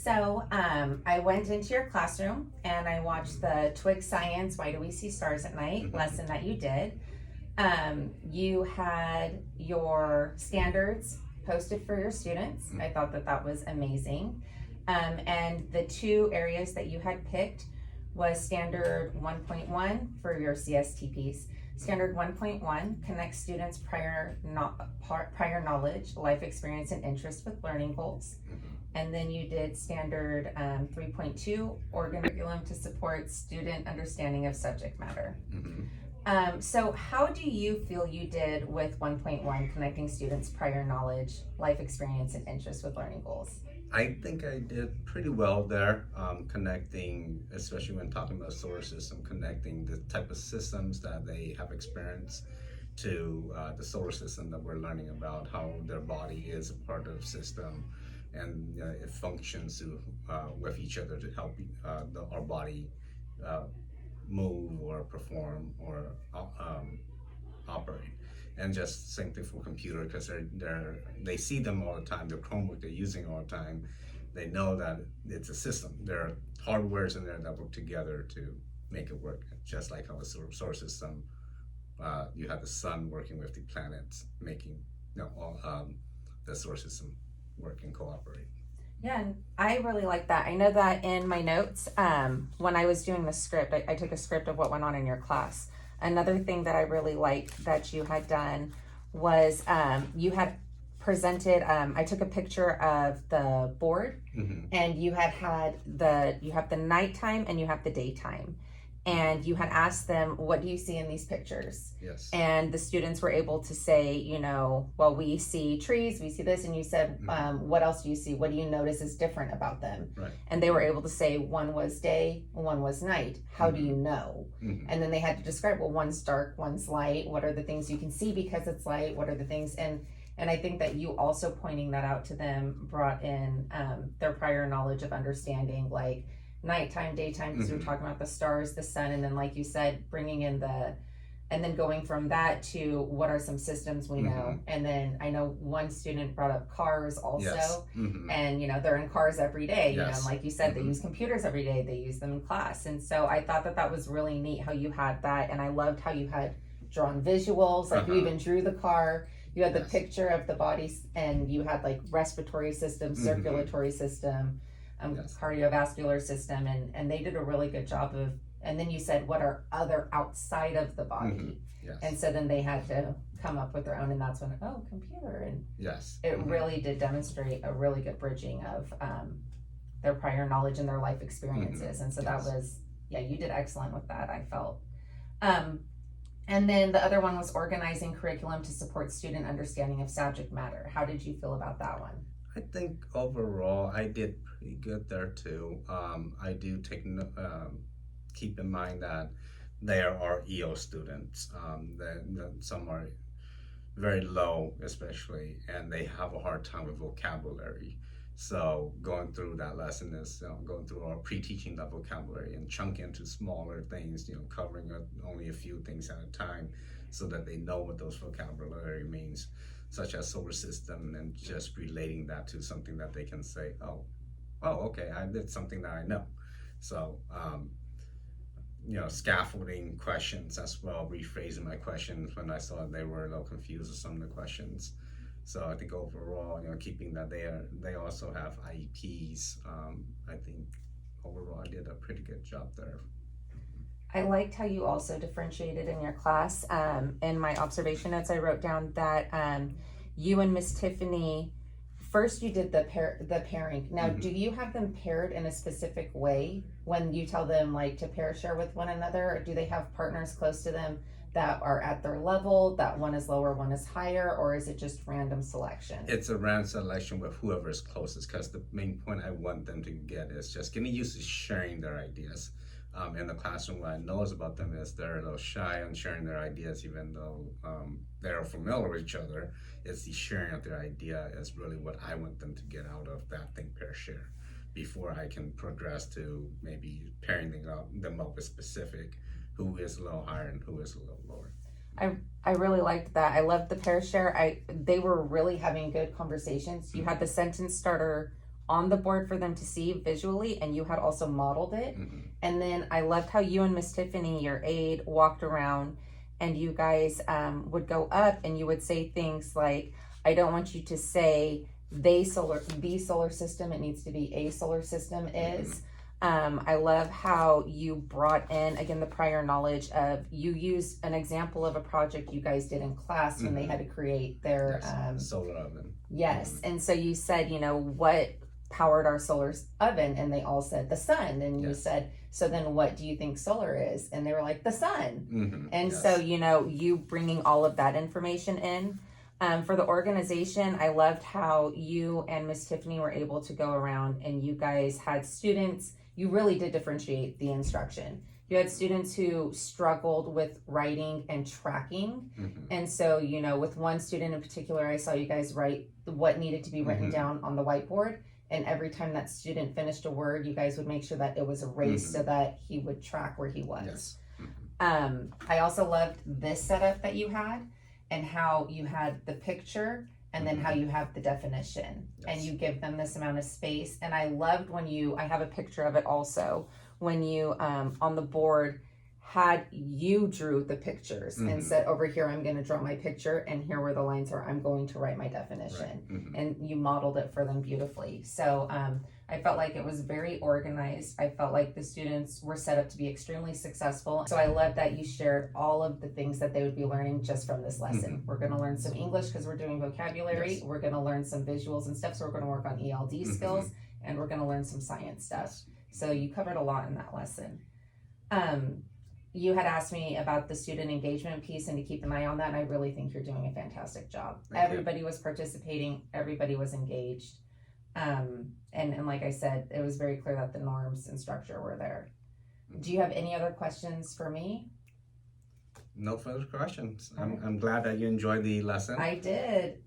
I went into your classroom and I watched the Twig Science Why Do We See Stars at Night lesson that you did. You had your standards posted for your students. I thought that that was amazing. And the two areas that you had picked was standard 1.1 for your CSTPs. Standard 1.1 connects students' prior knowledge, life experience, and interest with learning goals. And then you did standard 3.2, curriculum to support student understanding of subject matter. So how do you feel you did with 1.1, connecting students' prior knowledge, life experience, and interest with learning goals? I think I did pretty well there, connecting, especially when talking about solar system, connecting the type of systems that they have experienced to the solar system that we're learning about, how their body is a part of the system, and it functions with each other to help our body move or perform or operate. And just same thing for computer, because they see them all the time. Their Chromebook they're using all the time. They know that it's a system. There are hardwares in there that work together to make it work. Just like how a solar system, you have the sun working with the planets, making the solar system work and cooperate. Yeah, and I really like that. I know that in my notes, when I was doing the script, I took a script of what went on in your class. Another thing that I really liked that you had done was you had presented, I took a picture of the board, and you have the nighttime and you have the daytime. And you had asked them, what do you see in these pictures? Yes. And the students were able to say, well, we see trees, we see this. And you said, what else do you see? What do you notice is different about them? Right. And they were able to say one was day, one was night. How do you know? And then they had to describe, well, one's dark, one's light. What are the things you can see because it's light? What are the things? And I think that you also pointing that out to them brought in their prior knowledge of understanding, like, nighttime, daytime, because we were talking about the stars, the sun, and then like you said, bringing in and then going from that to what are some systems we know. And then I know one student brought up cars also. Yes. And they're in cars every day. Yes. And like you said, they use computers every day, they use them in class. And so I thought that that was really neat how you had that, and I loved how you had drawn visuals, like you even drew the car. You had the picture of the bodies, and you had like respiratory system, circulatory system, cardiovascular system, and they did a really good job of, and then you said what are other outside of the body. Yes. And so then they had to come up with their own, and that's when computer, and it really did demonstrate a really good bridging of their prior knowledge and their life experiences. And so that was, you did excellent with that, I felt. And then the other one was organizing curriculum to support student understanding of subject matter. How did you feel about that one? I think overall I did pretty good there too. I do keep in mind that there are EO students. That some are very low, especially, and they have a hard time with vocabulary. So going through that lesson is going through our pre-teaching that vocabulary and chunk into smaller things, covering only a few things at a time, so that they know what those vocabulary means, such as solar system, and just relating that to something that they can say, oh, okay, I did something that I know. So, scaffolding questions as well, rephrasing my questions when I saw they were a little confused with some of the questions. So I think overall, keeping that they also have IEPs. I think overall I did a pretty good job there. I liked how you also differentiated in your class. In my observation notes, I wrote down that you and Miss Tiffany, first you did the pairing. Now, do you have them paired in a specific way when you tell them like to pair share with one another, or do they have partners close to them that are at their level, that one is lower, one is higher, or is it just random selection? It's a random selection with whoever is closest, because the main point I want them to get is just getting used to sharing their ideas. In the classroom, what I notice about them is they're a little shy on sharing their ideas, even though they're familiar with each other. It's the sharing of their idea is really what I want them to get out of that think, pair, share, before I can progress to maybe pairing them up with specific, who is a little higher and who is a little lower. I really liked that. I loved the pair share. They were really having good conversations. You had the sentence starter on the board for them to see visually, and you had also modeled it. Mhm. And then I loved how you and Miss Tiffany, your aide, walked around, and you guys would go up and you would say things like, I don't want you to say the solar system, it needs to be a solar system is. I love how you brought in, again, the prior knowledge of, you used an example of a project you guys did in class when they had to create their Yes, solar oven. yes. And so you said, what powered our solar oven? And they all said the sun. And you Yes. said, so then what do you think solar is? And they were like, the sun. Mhm. And Yes. so, you bringing all of that information in. For the organization, I loved how you and Miss Tiffany were able to go around and you guys had students, you really did differentiate the instruction. You had students who struggled with writing and tracking. Mhm. And so, with one student in particular, I saw you guys write what needed to be written Mhm. down on the whiteboard. And every time that student finished a word, you guys would make sure that it was erased so that he would track where he was. Yes. I also loved this setup that you had and how you had the picture and then how you have the definition and Yes. you give them this amount of space. And I loved when I have a picture of it also, when you on the board had you drew the pictures and said, over here I'm going to draw my picture and here where the lines are, I'm going to write my definition. Right. Mhm. And you modeled it for them beautifully. So I felt like it was very organized. I felt like the students were set up to be extremely successful. So I love that you shared all of the things that they would be learning just from this lesson. We're going to learn some English because we're doing vocabulary. Yes. We're going to learn some visuals and stuff. So we're going to work on ELD skills and we're going to learn some science stuff. So you covered a lot in that lesson. You had asked me about the student engagement piece and to keep an eye on that, and I really think you're doing a fantastic job. Thank you. Everybody was participating, everybody was engaged. And like I said, it was very clear that the norms and structure were there. Do you have any other questions for me? No further questions. I'm glad that you enjoyed the lesson. I did.